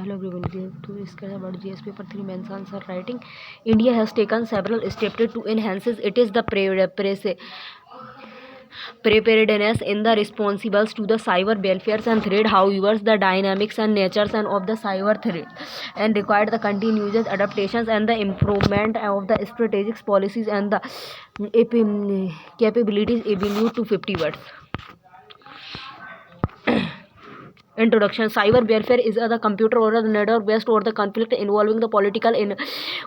Hello everyone, to discuss about GS paper 3 men's answer writing. India has taken several steps to enhance the preparedness in the responsibles to the cyber welfare and threat. However, the dynamics and natures and of the cyber threat and required the continuous adaptations and the improvement of the strategic policies and the capabilities evolved to 50 words. Introduction. Cyber warfare is the computer or the network based or the conflict involving the political in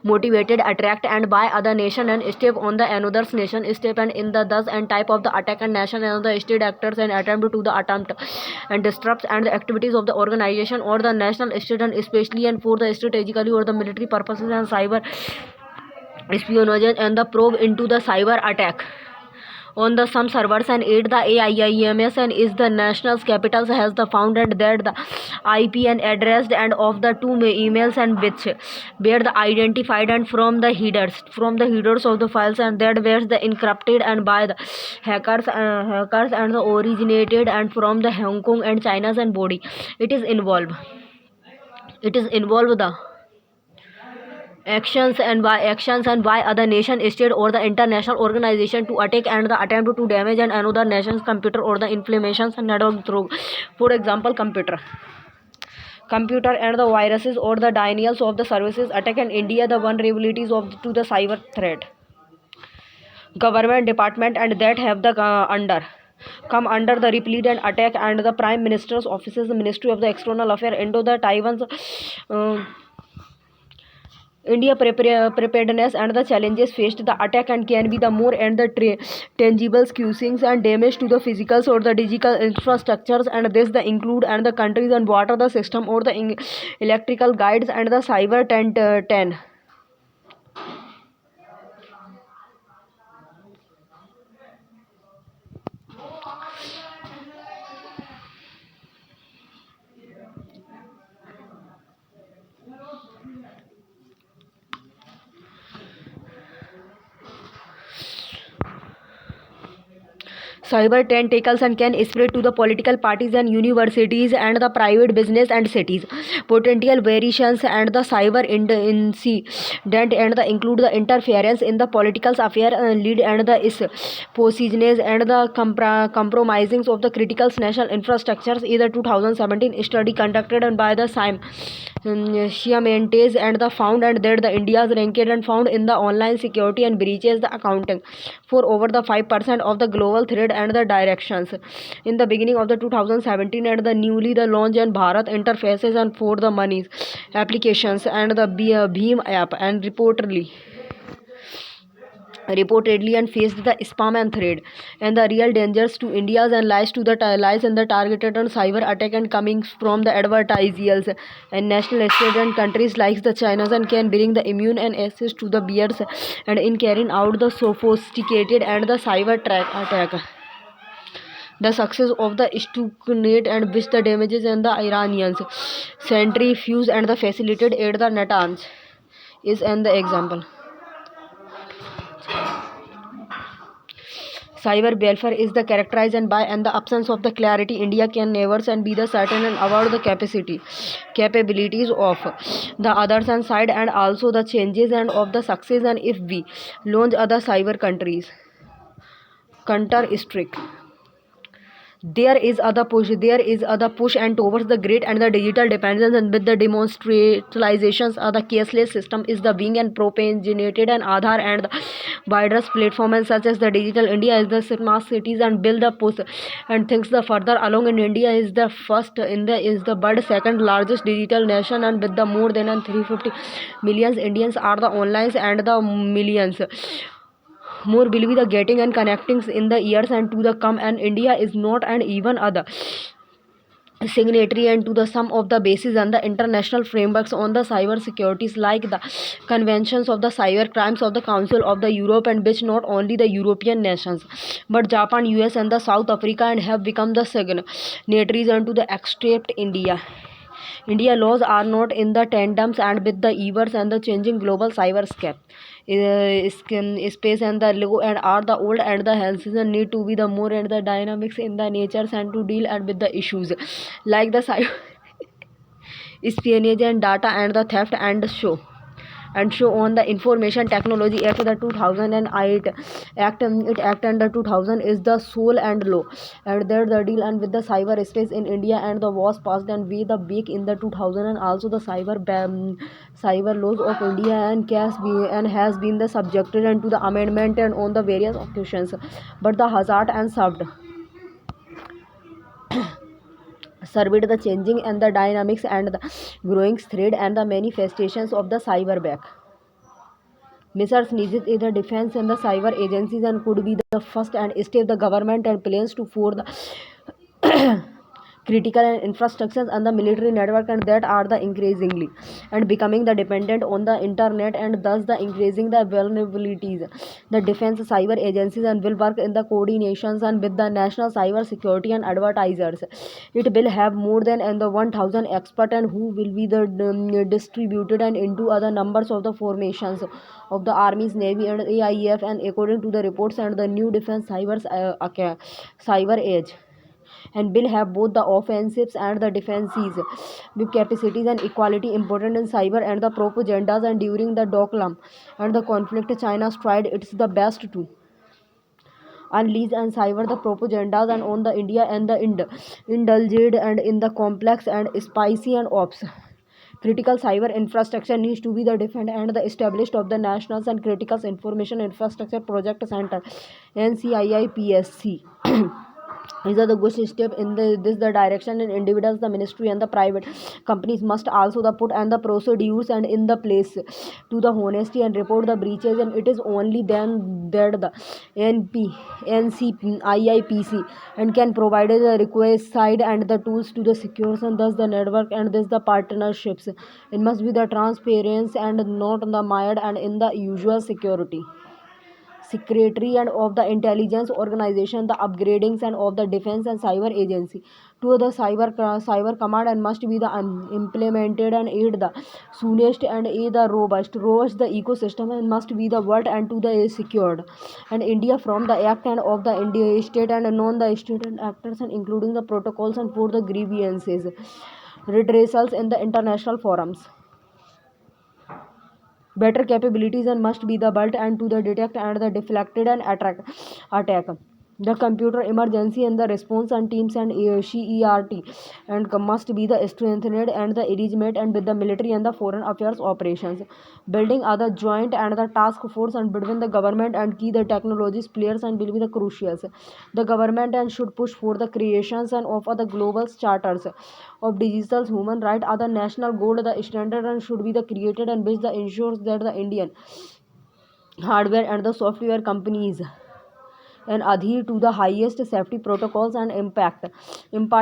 motivated attract and by other nation and step on the another's nation step and in the thus and type of the attack and nation and the state actors and attempt to the attempt and disrupt and the activities of the organization or the national state and especially and for the strategically or the military purposes and cyber espionage and the probe into the cyber attack on the some servers and aid the AIIMS and is the national capitals has the founded that the IP and addressed and of the two emails and which were the identified and from the headers of the files and that were the encrypted and by the hackers and the originated and from the Hong Kong and China's and body it is involved the actions and by other nation state or the international organization to attack and the attempt to damage and another nation's computer or the inflammations and network through, for example, computer and the viruses or the denials of the services attack in India the vulnerabilities of to the cyber threat government department and that have the come under the repeat and attack and the prime minister's offices the ministry of the external affairs into the Taiwan's India preparedness and the challenges faced the attack and can be the more and the tangible cuisines and damage to the physical or the digital infrastructures and this the include and the countries and water the system or the electrical guides and the cyber 10. Cyber tentacles and can spread to the political parties and universities and the private business and cities. Potential variations and the cyber incident and the include the interference in the political affair lead and the is positions and the compromising of the critical national infrastructures. Either 2017 study conducted and by the Siementes and the found and that the India's ranked and found in the online security and breaches the accounting for over the 5% of the global threat and the directions in the beginning of the 2017 and the newly the launch and Bharat interfaces and for the monies applications and the Bheem app and reportedly and faced the spam and threat and the real dangers to India's and lies and the targeted and cyber attack and coming from the advertisers and national state and countries like the China's and can bring the immune and access to the bears and in carrying out the sophisticated and the cyber attack. The success of the Stuxnet and which the damages and the Iranians centrifuge and the facilitated aid the Natanz is an the example. Cyber warfare is the characterized and by and the absence of the clarity. India can never and be the certain and about the capabilities of the others and side and also the changes and of the success and if we launch other cyber countries counter strict. There is other push and towards the great and the digital dependence and with the demonstralizations of the cashless system is the being and propaginated and Aadhaar and the virus platform and such as the digital India is the smart cities and build the push and things the further along in India is the first in the is the but second largest digital nation and with the more than 350 millions Indians are the online and the millions more will be the getting and connecting in the years and to the come and India is not and even other signatory and to the some of the bases and the international frameworks on the cyber securities like the conventions of the cyber crimes of the Council of the Europe, and which not only the European nations but Japan, US and the South Africa and have become the signatories, and to the except India laws are not in the tandems and with the evers and the changing global cyberscape. Space and the low and are the old and the health season need to be the more and the dynamics in the natures and to deal and with the issues like the espionage and data and the theft and show on the Information Technology Act the 2008 Act. It Act and the 2000 is the sole and law and there the deal and with the cyberspace in India and the was passed and we the big in the 2000 and also the cyber laws of India and has been the subjected and to the amendment and on the various occasions, but the hazard and surveyed the changing and the dynamics and the growing threat and the manifestations of the cyberback. Mr. Sneezes is the defense and the cyber agencies and could be the first and step the government and plans to for the critical and infrastructures and the military network and that are the increasingly and becoming the dependent on the internet and thus the increasing the vulnerabilities. The defense cyber agencies and will work in the coordinations and with the national cyber security and advertisers. It will have more than and the 1000 expert and who will be the distributed and into other numbers of the formations of the armies, navy and AIF, and according to the reports and the new defense cyber age and will have both the offensives and the defensives with capacities and equality important in cyber and the propagandas. And during the Doklam and the conflict, China tried its the best to unleash and cyber the propagandas and on the India and the indulged and in the complex and spicy and ops. Critical cyber infrastructure needs to be the defend and the established of the nationals and critical information infrastructure project center NCIIPSC. These are the good step in the direction, and individuals, the ministry and the private companies must also the put and the procedures and in the place to the honesty and report the breaches, and it is only then that the NCIIPC and can provide the request side and the tools to the secures and thus the network and this the partnerships. It must be the transparency and not the mired and in the usual security secretary and of the intelligence organization, the upgradings and of the defense and cyber agency to the cyber command and must be the implemented and aid the soonest and aid the robust the ecosystem and must be the world and to the secured and India from the act and of the India state and non the state and actors and including the protocols and for the grievances redressals in the international forums. Better capabilities and must be the built and to the detect and the deflected and attack. The computer emergency and the response and teams and CERT and must be the strengthened and the arrangement and with the military and the foreign affairs operations. Building other joint and the task force and between the government and key the technologies players and will be the crucial. The government and should push for the creations and of other global charters of digital human right. Other national goal the standard and should be the created and which the ensures that the Indian hardware and the software companies and adhere to the highest safety protocols and impart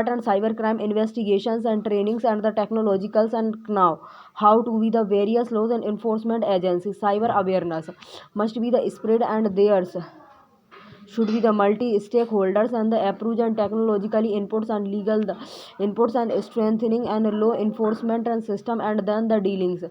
and cybercrime investigations and trainings and the technologicals and now how to be the various laws and enforcement agencies. Cyber awareness must be the spread and theirs should be the multi-stakeholders and the approach and technologically inputs and legal the inputs and strengthening and law enforcement and system and then the dealings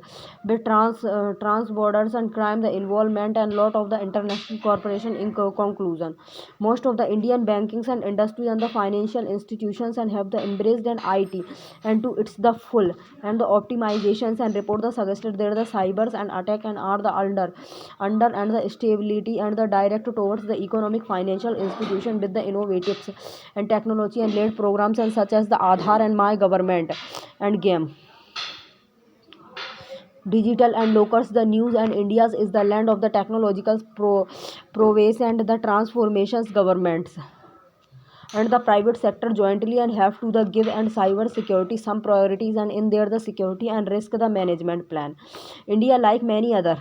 with trans borders and crime the involvement and lot of the international corporation in conclusion. Most of the Indian bankings and industry and the financial institutions and have the embraced and IT and to its the full and the optimizations and report the suggested there the cybers and attack and are the under and the stability and the direct towards the economic financial institution with the innovatives and technology and led programs and such as the Aadhaar and My Government and game digital and locals the news and India's is the land of the technological prowess and the transformations governments and the private sector jointly and have to the give and cyber security some priorities and in there the security and risk the management plan. India like many other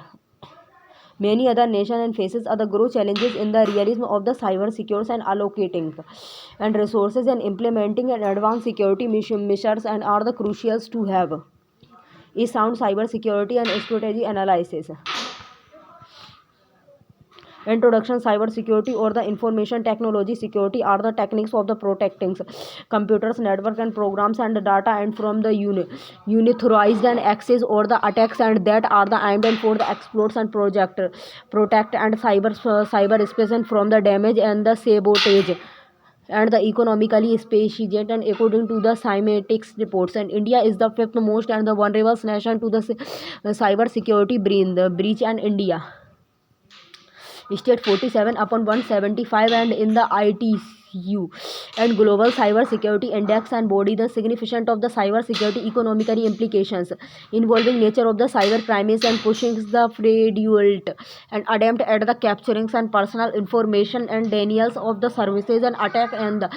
many other nations and faces other growth challenges in the realism of the cyber security and allocating and resources and implementing and advanced security measures and are the crucials to have a sound cyber security and strategy analysis. Introduction. Cyber security or the information technology security are the techniques of the protecting computers, network and programs and data and from the unauthorized and access or the attacks and that are the aimed and for the exploits and protect and cyberspace and from the damage and the sabotage and the economically specialized and according to the cymatics reports and India is the fifth most and the vulnerable nation to the cyber security breach and India state 47 upon 175 and in the ITU and Global Cyber Security Index and body the significance of the cyber security economically implications involving nature of the cyber crimes and pushing the fraudulent and attempt at the capturing and personal information and denials of the services and attack and the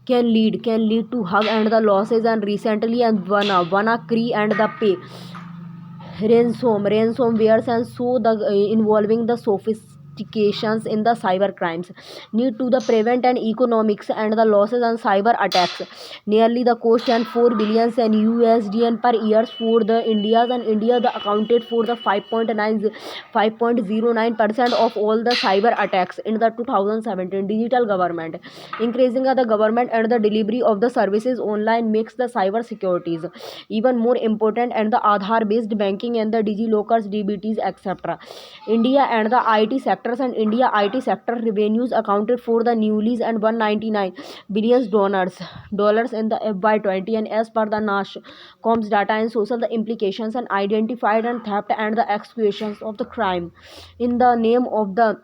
can lead to hug and the losses and recently and WannaCry and the pay ransomwares and so the involving the sophistications in the cyber crimes need to the prevent and economics and the losses and cyber attacks nearly the cost and 4 billions and USD and per years for the India's and India the accounted for the 5.09% of all the cyber attacks in the 2017 digital government increasing the government and the delivery of the services online makes the cyber securities even more important and the Aadhaar based banking and the DigiLockers DBTs etc. India and the IT sectors and India IT sector revenues accounted for the newlies and 199 billion dollars in the FY20 and as per the NASCOM's data and social the implications and identified and theft and the executions of the crime in the name of the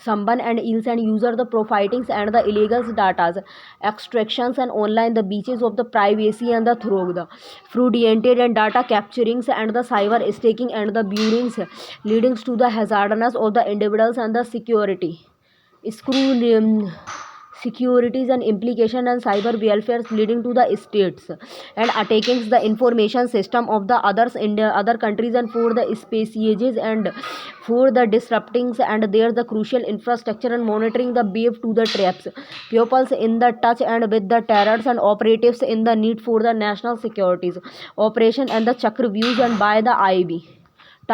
Samban and ills and user the profitings and the illegal data extractions and online the breaches of the privacy and the through the fraudulent and data capturings and the cyber staking and the buildings leading to the hazardness of the individuals and the screw securities and implication and cyber welfare leading to the states and attacking the information system of the others in the other countries and for the species and for the disruptings and there the crucial infrastructure and monitoring the wave to the traps pupils in the touch and with the terrors and operatives in the need for the national securities operation and the chakra views and by the IB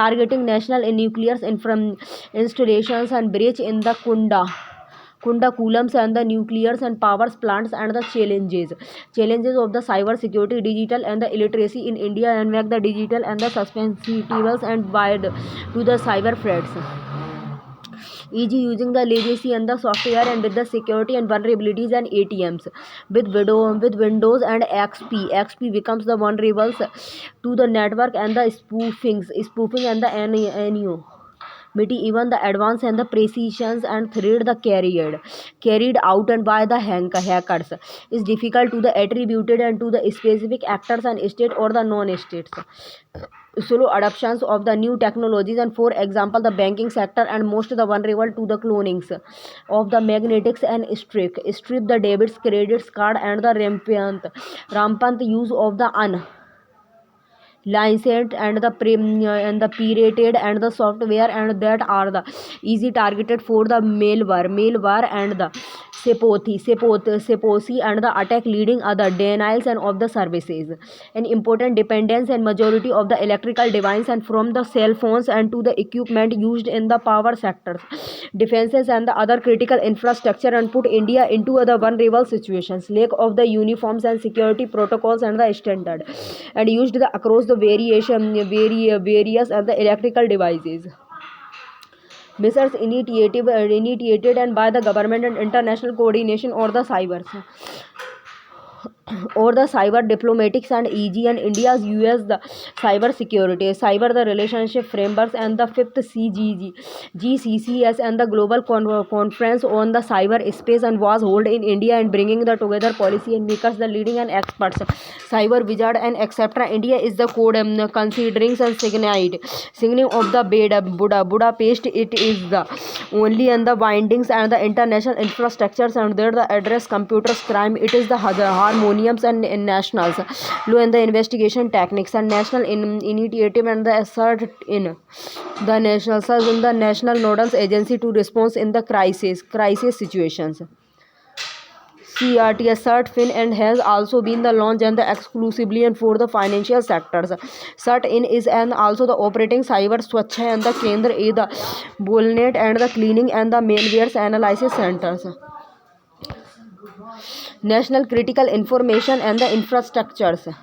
targeting national nuclear installations and breach in the Kunda Kulams and the nuclears and power plants and the challenges of the cyber security digital and the illiteracy in India and make the digital and the susceptible and wide to the cyber threats e.g. using the legacy and the software and with the security and vulnerabilities and ATMs with Windows and XP becomes the vulnerable to the network and the spoofing and the NEO Miti even the advance and the precisions and thread the carried out and by the hackers is difficult to the attributed and to the specific actors and state or the non-states. Slow adoptions of the new technologies and for example the banking sector and most the vulnerable to the clonings of the magnetics and strip the debits credits card and the rampant use of the licensed and the pirated and the software and that are the easy targeted for the malware and the seposi and the attack leading other denials and of the services an important dependence and majority of the electrical device and from the cell phones and to the equipment used in the power sectors defenses and the other critical infrastructure and put India into other vulnerable situations lack of the uniforms and security protocols and the standard and used the across the various and the electrical devices measures initiated and by the government and international coordination or the cyber diplomatics and EG and India's US the cyber security, cyber the relationship frameworks and the fifth GCCS and the global conference on the cyber space and was held in India and bringing the together policy and makers the leading and experts cyber wizard and etc. India is the code considering and signing of the Budapest it is the only and the bindings and the international infrastructures and there the address computers crime it is the harmony millenniums and nationals law and the investigation techniques and national initiative and the assert in the national nodal agency to respond in the crisis situations. CRT CERT-FIN and has also been the launch and the exclusively and for the financial sectors. CERT-IN is and also the operating cyber Swachh and the Kendra is the Bullnet and the cleaning and the malwares analysis centers. National Critical Information and the infrastructures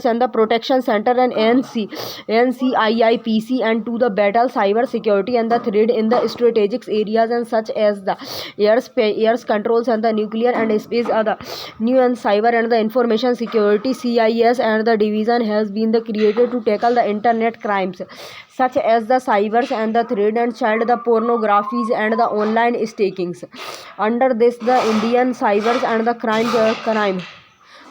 and the protection center and NCIIPC and to the battle cyber security and the threat in the strategic areas and such as the airs controls and the nuclear and space are the new and cyber and the information security CIS and the division has been the created to tackle the internet crimes such as the cybers and the threat and child the pornographies and the online stakings. Under this the Indian cybers and the crime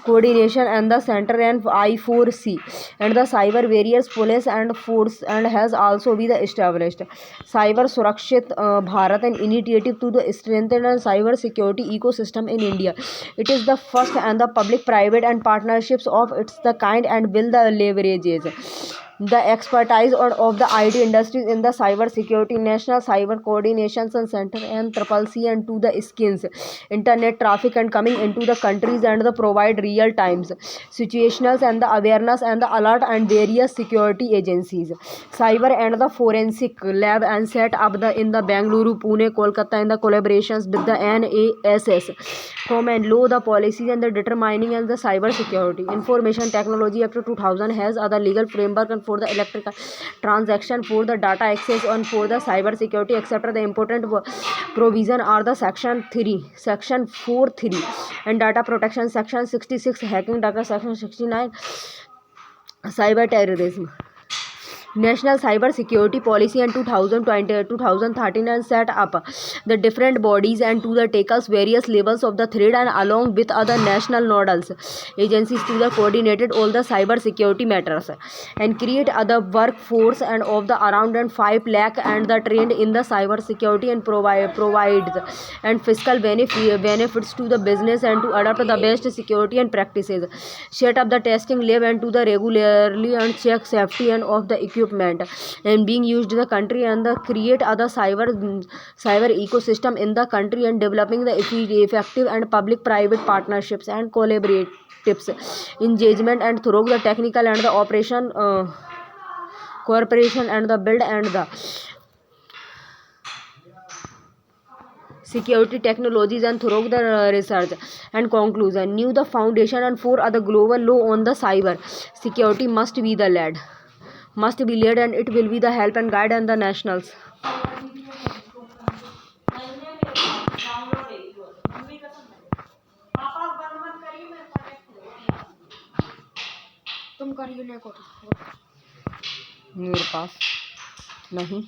coordination and the center and I4C and the cyber various police and force and has also been established. Cyber Surakshit Bharat an initiative to the strengthen and cyber security ecosystem in India. It is the first and the public private and partnerships of its the kind and will the leverages the expertise of the IT industries in the cyber security. National Cyber Coordination Center and CCC and to the skins internet traffic and coming into the countries and the provide real times situationals and the awareness and the alert and various security agencies. Cyber and the forensic lab and set up the in the Bangalore, Pune, Kolkata in the collaborations with the NASS and law the policies and the determining and the cyber security. Information Technology Act 2000 has other legal framework and for the electrical transaction for the data access and for the cyber security except the important provision are the section 4.3 and data protection section 66 hacking data section 69 cyber terrorism. National Cyber Security Policy in 2013 and set up the different bodies and to the tackles various levels of the threat and along with other national nodal agencies to the coordinated all the cyber security matters and create other workforce and of the around and 5 lakh and the trained in the cyber security and provides and fiscal benefits to the business and to adopt the best security and practices. Set up the testing lab and to the regularly and check safety and of the equipment and being used in the country and the create other cyber ecosystem in the country and developing the effective and public private partnerships and collaboratives engagement and through the technical and the operation cooperation and the build and the security technologies and through the research and conclusion. New the foundation and for other global law on the cyber security must be led and it will be the help and guide and the nationals. तुम करिए मेरे पास नहीं है।